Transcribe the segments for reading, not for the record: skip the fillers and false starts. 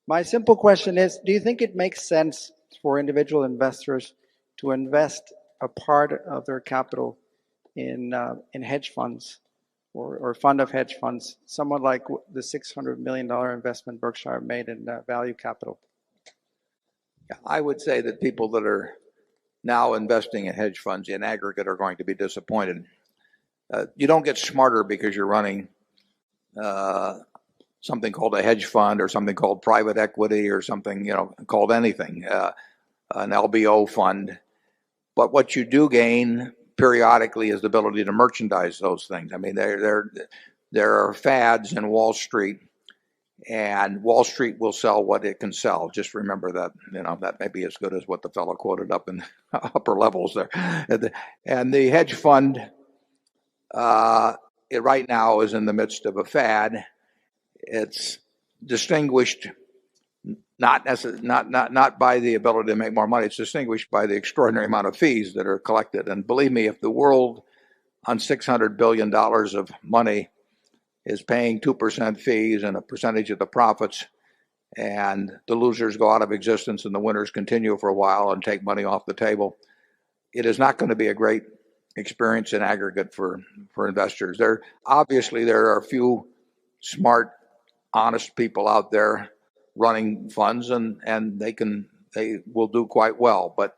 My simple question is, do you think it makes sense for individual investors to invest a part of their capital in hedge funds or fund of hedge funds, somewhat like the $600 million investment Berkshire made in value capital? I would say that people that are now investing in hedge funds in aggregate are going to be disappointed. You don't get smarter because you're running something called a hedge fund or something called private equity or something called anything, an LBO fund. But what you do gain periodically is the ability to merchandise those things. I mean, there are fads in Wall Street, and Wall Street will sell what it can sell. Just remember that, that may be as good as what the fellow quoted up in the upper levels there. And the hedge fund, it right now is in the midst of a fad. It's distinguished not by the ability to make more money. It's distinguished by the extraordinary amount of fees that are collected. And believe me, if the world on $600 billion of money is paying 2% fees and a percentage of the profits, and the losers go out of existence and the winners continue for a while and take money off the table, it is not going to be a great experience in aggregate for investors. There are a few smart, honest people out there running funds, and they will do quite well. But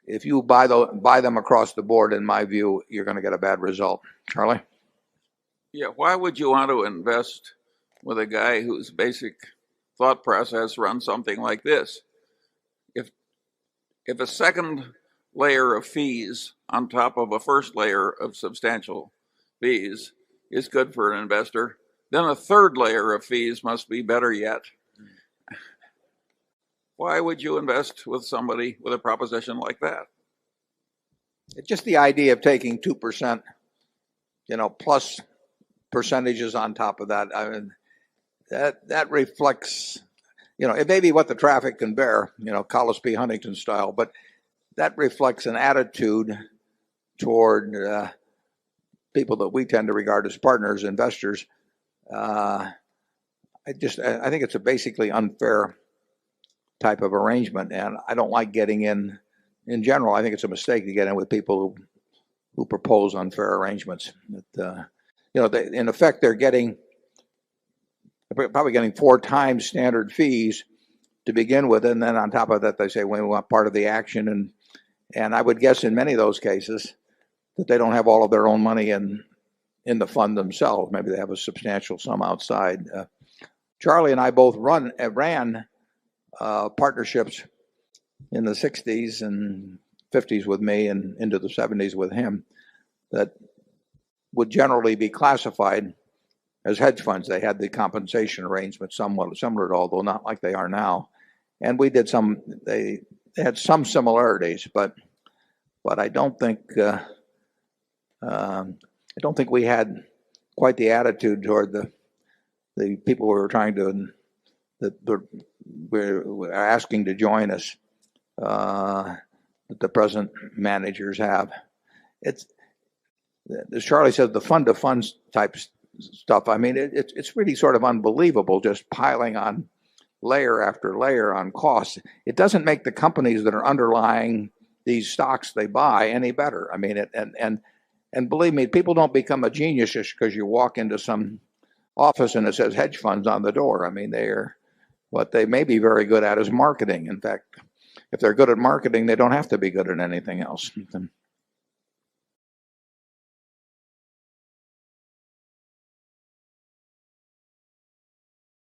if you buy them across the board, in my view, you're going to get a bad result. Charlie? Yeah, why would you want to invest with a guy whose basic thought process runs something like this? If a second layer of fees on top of a first layer of substantial fees is good for an investor, then a third layer of fees must be better yet. Why would you invest with somebody with a proposition like that? It's just the idea of taking 2%, plus percentages on top of that. I mean, that reflects, it may be what the traffic can bear, Collis P. Huntington style, but that reflects an attitude toward people that we tend to regard as partners, investors. I think it's a basically unfair type of arrangement, and I don't like getting in general. I think it's a mistake to get in with people who propose unfair arrangements. In effect, they're probably getting 4 times standard fees to begin with, and then on top of that, they say, well, we want part of the action, and I would guess in many of those cases that they don't have all of their own money in the fund themselves. Maybe they have a substantial sum outside. Charlie and I both ran partnerships in the 60s and 50s with me and into the 70s with him that would generally be classified as hedge funds. They had the compensation arrangement somewhat similar, although not like they are now. And we did they had some similarities, but I don't think we had quite the attitude toward the people who were trying to we're asking to join us that the present managers have. It's, as Charlie said, the fund of funds type stuff. I mean, it's really sort of unbelievable, just piling on layer after layer on costs. It doesn't make the companies that are underlying these stocks they buy any better. I mean, and believe me, people don't become a genius just because you walk into some office and it says hedge funds on the door. I mean, what they may be very good at is marketing. In fact, if they're good at marketing, they don't have to be good at anything else.